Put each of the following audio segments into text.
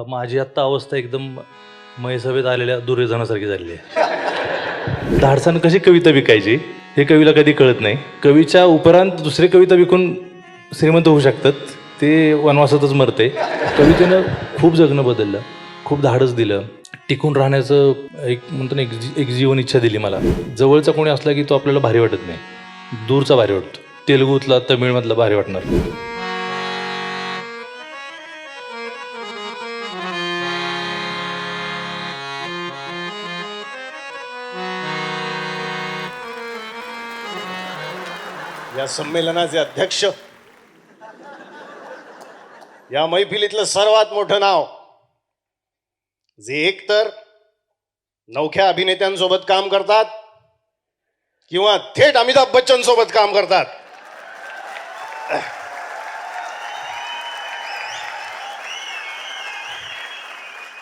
माझी आत्ता अवस्था एकदम मयसभेत आलेल्या दुर्योधनासारखी झालेली आहे. धाडसानं कशी कविता विकायची हे कवीला कधी कळत नाही. कवीच्या उपरांत दुसरे कविता विकून श्रीमंत होऊ शकतात, ते वनवासातच मरते. कवितेनं खूप जगणं बदललं, खूप धाडस दिलं, टिकून राहण्याचं एक म्हणतो ना एक जीवन इच्छा दिली मला. जवळचा कोणी असला की तो आपल्याला भारी वाटत नाही, दूरचा भारी वाटतो. तेलुगूतला तमिळमधला भारी वाटणार. या संमेलनाचे अध्यक्ष, या मैफिलीतलं सर्वात मोठं नाव, जे एकतर नवख्या अभिनेत्यांसोबत काम करतात किंवा थेट अमिताभ बच्चन सोबत काम करतात.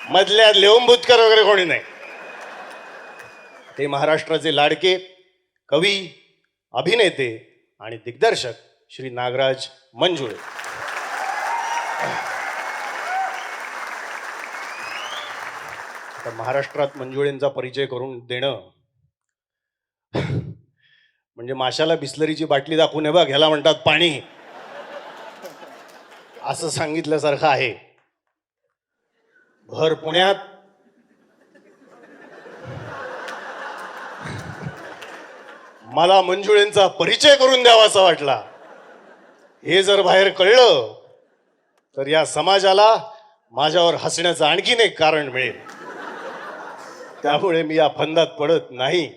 मधल्या लेवंबुतकर वगैरे कोणी नाही. ते महाराष्ट्राचे लाडके कवी, अभिनेते आणि दिग्दर्शक श्री नागराज मंजुळे. आता महाराष्ट्रात मंजुळेंचा परिचय करून देणं म्हणजे माशाला बिस्लरीची बाटली दाखवून हे बघ ह्याला म्हणतात पाणी, असं सांगितल्यासारखं आहे. भर पुण्यात मला मंजुळेंचा परिचय करून द्यावासा वाटला. हे जर बाहेर कळलं तर या समाजाला माझ्यावर हसण्याचं आणखीन एक कारण मिळेल. त्यामुळे मी या फंदात पडत नाही.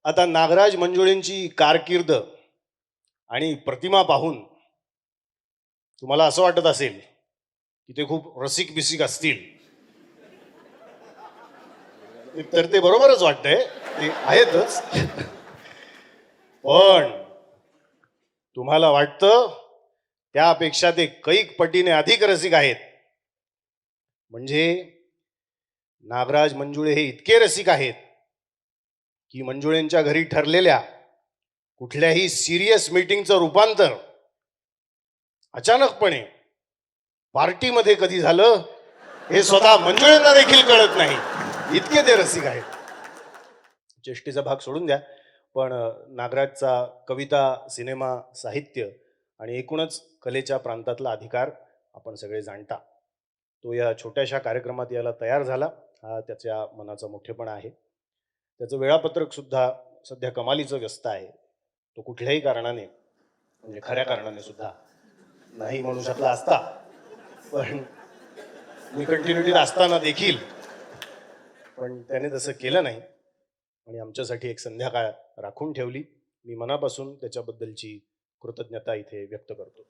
आता नागराज मंजुळेंची कारकीर्द आणि प्रतिमा पाहून तुम्हाला असं वाटत असेल की ते खूप रसिक बिसिक असतील, तर ते बरोबरच वाटतंय, ते आहेतच. पण तुम्हाला वाटतं त्यापेक्षा ते कैक पटीने अधिक रसिक आहेत. म्हणजे नागराज मंजुळे हे इतके रसिक आहेत की मंजुळेंच्या घरी ठरलेल्या कुठल्याही सिरियस मीटिंगचं रूपांतर अचानकपणे पार्टीमध्ये कधी झालं हे स्वतः मंजुळेंना देखील कळत नाही, इतके ते रसिक आहेत. चेष्टेचा भाग सोडून द्या, पण नागराजचा कविता, सिनेमा, साहित्य आणि एकूणच कलेच्या प्रांतातला अधिकार आपण सगळे जाणता. तो या छोट्याशा कार्यक्रमात यायला तयार झाला, हा त्याच्या मनाचा मोठेपणा आहे. त्याचं वेळापत्रक सुद्धा सध्या कमालीचं व्यस्त आहे. तो कुठल्याही कारणाने, म्हणजे खऱ्या कारणाने सुद्धा नाही म्हणू शकला असता, पण मी कंटिन्युटीत असताना देखील, पण त्याने तसं केलं नाही आणि आमच्यासाठी एक संध्याकाळ राखून ठेवली. मी मनापासून त्याच्याबद्दलची कृतज्ञता इथे व्यक्त करतो.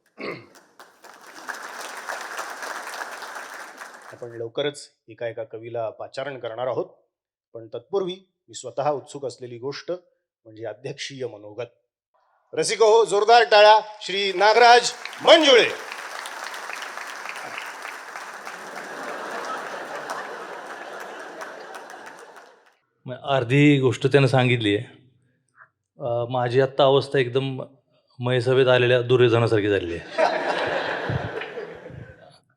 आपण लवकरच एका कवीला पाचारण करणार आहोत, पण तत्पूर्वी मी स्वतः उत्सुक असलेली गोष्ट म्हणजे अध्यक्षीय मनोगत. रसिको हो, जोरदार टाळ्या श्री नागराज मंजुळे. अर्धी गोष्ट त्यानं सांगितली आहे. माझी आत्ता अवस्था एकदम मयसभेत आलेल्या दुर्योधनासारखी झालेली आहे.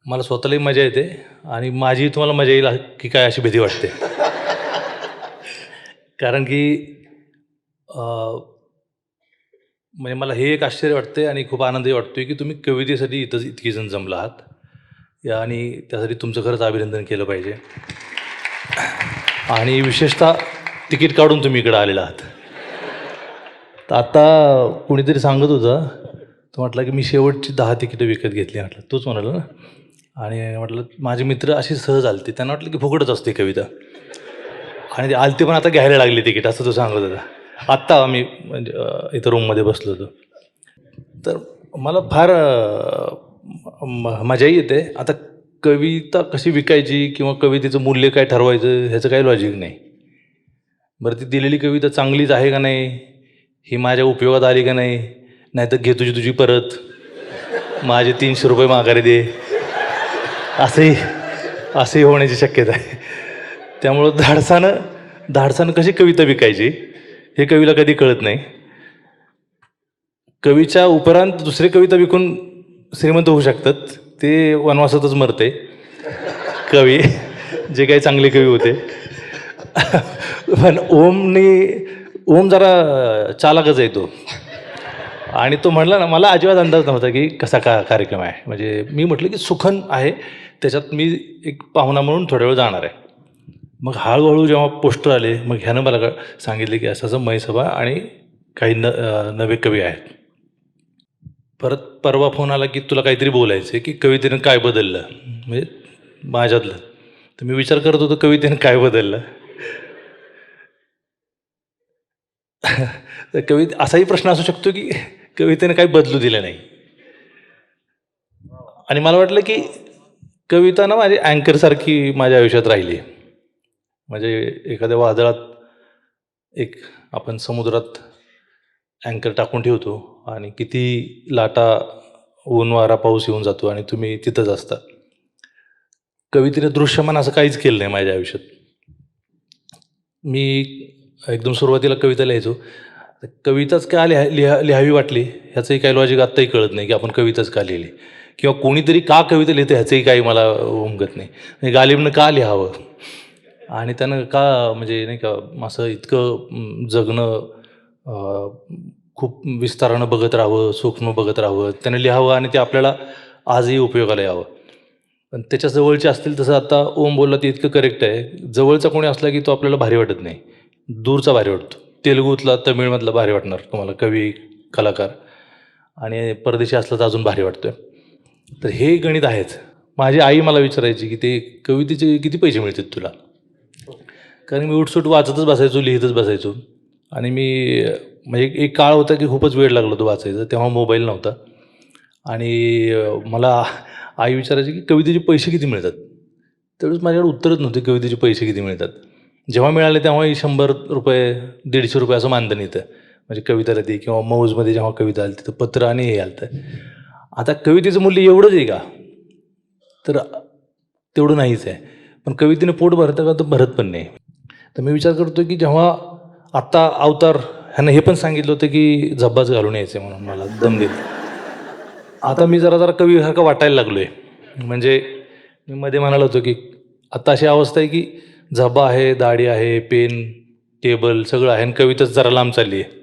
मला स्वतःलाही मजा येते आणि माझी तुम्हाला मजा येईल की काय अशी भीती वाटते. कारण की म्हणजे मला हे एक आश्चर्य वाटते आणि खूप आनंदही वाटतोय की तुम्ही कवितेसाठी इथंच इतकी जण जमला आहात, आणि त्यासाठी तुमचं खरंच अभिनंदन केलं पाहिजे. आणि विशेषतः तिकीट काढून तुम्ही इकडं आलेला आहात. तर आता कुणीतरी सांगत होतं, तो म्हटलं की मी शेवटची 10 तिकीटं विकत घेतली. म्हटलं तूच म्हणाला ना. आणि म्हटलं माझे मित्र अशी सहज आलते, त्यांना वाटलं की फुकटच असते कविता, आणि ते आलते पण आता घ्यायला लागली तिकीट, असं तो सांगत होता. आत्ता आम्ही म्हणजे इथं रूममध्ये बसलो होतो. तर मला फार मजाही येते. आता कविता कशी विकायची किंवा कवितेचं मूल्य काय ठरवायचं ह्याचं काही लॉजिक नाही. बरं, ती दिलेली कविता चांगलीच आहे का नाही, ही माझ्या उपयोगात आली का नाही, नाही तर घे तुझी परत, माझे 300 रुपये माघारी दे, असंही होण्याची शक्यता आहे. त्यामुळं धाडसानं कशी कविता विकायची हे कवीला कधी कळत नाही. कवीच्या उपरांत दुसरे कविता विकून श्रीमंत होऊ शकतात, ते वनवासातच मरते. कवी, जे काही चांगले कवी होते. पण ओम जरा चालाकच आहे तो. आणि तो म्हणला ना, मला अजिबात अंदाज नव्हता की कसा कार्यक्रम आहे. म्हणजे मी म्हटलं की सुखन आहे, त्याच्यात मी एक पाहुणा म्हणून थोड्या वेळ जाणार आहे. मग हळूहळू जेव्हा पोस्टर आले, मग ह्यानं मला सांगितले की असं असं मैसभा आणि काही नवे कवी आहेत. परत परवा फोन आला की तुला काहीतरी बोलायचं आहे की कवितेनं काय बदललं, म्हणजे माझ्यातलं. तर मी विचार करत होतो कवितेनं काय बदललं. तर असाही प्रश्न असू शकतो की कवितेनं काही बदलू दिलं नाही. आणि मला वाटलं की कविता ना माझी अँकरसारखी माझ्या आयुष्यात राहिली. म्हणजे एखाद्या वादळात आपण समुद्रात अँकर टाकून ठेवतो आणि किती लाटा, ऊन वारा पाऊस येऊन जातो आणि तुम्ही तिथंच असता. कवितेने दृश्यमान असं काहीच केलं नाही माझ्या आयुष्यात. मी एकदम सुरुवातीला कविता लिहायचो. कविताच का लिहावी वाटली ह्याचंही काही लॉजिक आत्ताही कळत नाही की आपण कविताच का लिहिली, किंवा कोणीतरी का कविता लिहितं ह्याचंही काही मला उमगत नाही. म्हणजे गालिबनं का लिहावं आणि त्यानं का, म्हणजे नाही का असं इतकं जगणं खूप विस्तारानं बघत राहावं, सूक्ष्म बघत राहावं, त्यानं लिहावं आणि ते आपल्याला आजही उपयोगाला यावं. पण त्याच्या जवळचे असतील, तसं आता ओम बोलला ते इतकं करेक्ट आहे. जवळचा कोणी असला की तो आपल्याला भारी वाटत नाही, दूरचा भारी वाटतो. तेलुगूतला, तमिळमधला भारी वाटणार तुम्हाला कवी, कलाकार, आणि परदेशी असला तर अजून भारी वाटतोय. तर हे गणित आहेच. माझी आई मला विचारायची की ते कवितेचे किती पैसे मिळतात तुला, कारण मी उठसूट वाचतच बसायचो, लिहितच बसायचो. आणि मी म्हणजे एक काळ होता की खूपच वेळ लागला तो वाचायचा, तेव्हा मोबाईल नव्हता. आणि मला आई विचारायची की कवितेचे पैसे किती मिळतात. त्यावेळेस माझ्याकडे उत्तरच नव्हते कवितेचे पैसे किती मिळतात. जेव्हा मिळाले तेव्हाही 100 रुपये, 150 रुपये असं मानधन येतं. म्हणजे कविता लिहिते किंवा मौजमध्ये जेव्हा कविता आली तिथं पत्र आणि हे आलं. आता कवितेचं मूल्य एवढंच आहे का, तर तेवढं नाहीच आहे. पण कवितेने पोट भरतं का, तर भरत पण नाही. तर मी विचार करतो की जेव्हा आत्ता अवतार ह्यानं हे पण सांगितलं होतं की झब्बाच घालून यायचं म्हणून मला दम देत, आता मी जरा कवीसारखं वाटायला लागलो आहे. म्हणजे मी मध्ये म्हणालो होतो की आत्ता अशी अवस्था आहे की झब्बा आहे, दाढी आहे, पेन, टेबल सगळं आहे, आणि कविताच जरा लांब चालली आहे.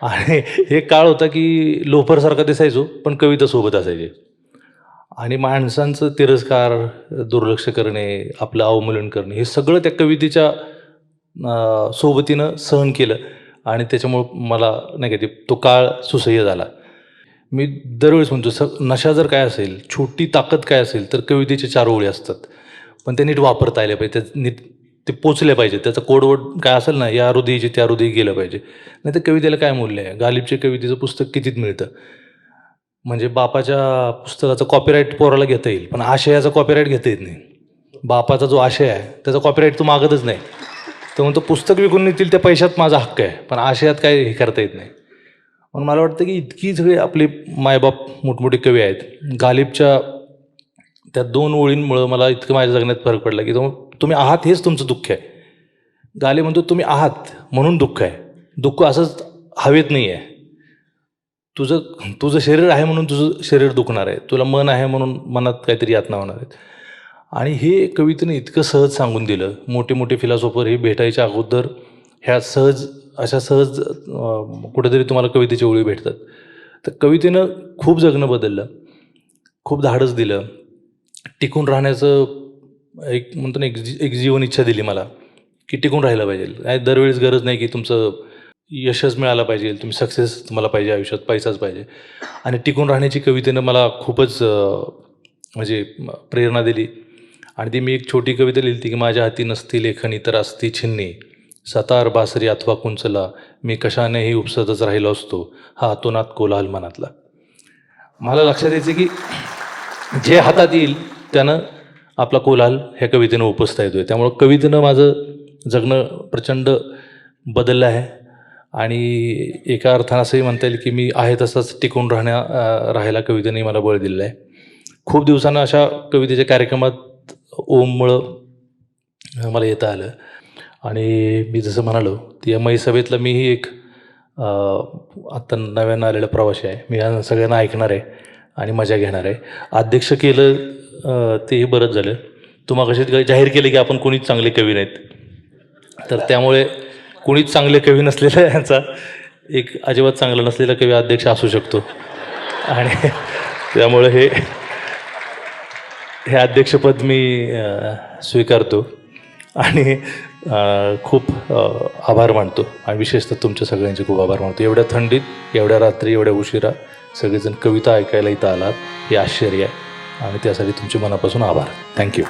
आणि हे काळ होता की लोफरसारखा दिसायचो पण कविता सोबत असायची. आणि माणसांचं तिरस्कार, दुर्लक्ष करणे, आपलं अवमूल्यन करणे, हे सगळं त्या कवितेच्या सोबतीनं सहन केलं. आणि त्याच्यामुळं मला नाही का तो काळ सुसह्य झाला. मी दरवेळेस म्हणतो, नशा जर काय असेल, छोटी ताकद काय असेल, तर कवितेच्या 4 ओळी असतात. पण ते नीट वापरता आले पाहिजे, नीट ते पोचले पाहिजे. त्याचं कोडवर्ड काय असेल ना, या हृदयीचे त्या हृदयी गेलं पाहिजे. नाही तर कवितेला काय मूल्य आहे. गालिबच्या कवितेचं पुस्तक कितीत मिळतं. म्हणजे बापाच्या पुस्तकाचं कॉपीराईट पोराला घेता येईल, पण आशयाचा कॉपीराईट घेता येत नाही. बापाचा जो आशय आहे त्याचा कॉपीराईट तो मागतच नाही. तर म्हणतो पुस्तक विकून नेतील त्या पैशात माझा हक्क आहे, पण आशयात काय हे करता येत नाही. म्हणून मला वाटतं की इतकी सगळी आपले मायबाप मोठमोठे कवी आहेत. गालिबच्या त्या 2 ओळींमुळं मला इतकं माझ्या जगण्यात फरक पडला की तुम्ही आहात हेच तुमचं दुःख आहे. गालिब म्हणतो तुम्ही आहात म्हणून दुःख आहे. दुःख असंच हवेत नाही आहे. तुझं शरीर आहे म्हणून तुझं शरीर दुखणार आहे, तुला मन आहे म्हणून मनात काहीतरी यातना होणार आहेत. आणि हे कवितेने इतकं सहज सांगून दिलं. मोठे मोठे फिलॉसॉफर हे भेटायच्या अगोदर ह्या अशा सहज कुठेतरी तुम्हाला कवितेची ओळी भेटतात. तर कवितेनं खूप जगणं बदललं, खूप धाडस दिलं, टिकून राहण्याचं म्हणतो ना एक जीवन इच्छा दिली मला की टिकून राहिलं पाहिजे. काय दरवेळेस गरज नाही की तुमचं यशच मिळालं पाहिजे, तुम्ही सक्सेस तुम्हाला पाहिजे आयुष्यात, पैसाच पाहिजे. आणि टिकून राहण्याची कवितेनं मला खूपच म्हणजे प्रेरणा दिली. आणि ती मी एक छोटी कविता लिहिली की माझ्या हाती नसती लेखणी तर असती छिन्नी, सतार बासरी अथवा कुंचला, मी कशानेही उपसतच राहिलो असतो, हा अतोनात कोलाहल मनातला. मला लक्षात यायचं की जे हातात येईल त्यानं आपला कोलाहल ह्या कवितेनं उपसता येतोय. त्यामुळं कवितेनं माझं जगणं प्रचंड बदललं आहे. आणि एका अर्थानं असंही म्हणता येईल की मी आहे तसंच टिकून राहायला कवितेने मला बळ दिलेलं आहे. खूप दिवसानं अशा कवितेच्या कार्यक्रमात ओममुळं मला येता आलं. आणि मी जसं म्हणालो ती या मैसभेतलं मीही एक आत्ता नव्यानं आलेला प्रवासी आहे. मी या सगळ्यांना ऐकणार आहे आणि मजा घेणार आहे. अध्यक्ष केलं तेही बरंच झालं. तुम्हाला कशी जाहीर केले की आपण कोणीच चांगले कवी नाहीत, तर त्यामुळे कोणीच चांगले कवी नसलेला यांचा एक अजिबात चांगला नसलेला कवी अध्यक्ष असू शकतो. आणि त्यामुळे हे अध्यक्षपद मी स्वीकारतो आणि खूप आभार मानतो. आणि विशेषतः तुमच्या सगळ्यांचे खूप आभार मानतो. एवढ्या थंडीत, एवढ्या रात्री, एवढ्या उशिरा सगळेजण कविता ऐकायला इथं आलात हे आश्चर्य आहे आणि त्यासाठी तुमचे मनापासून आभार. थँक्यू.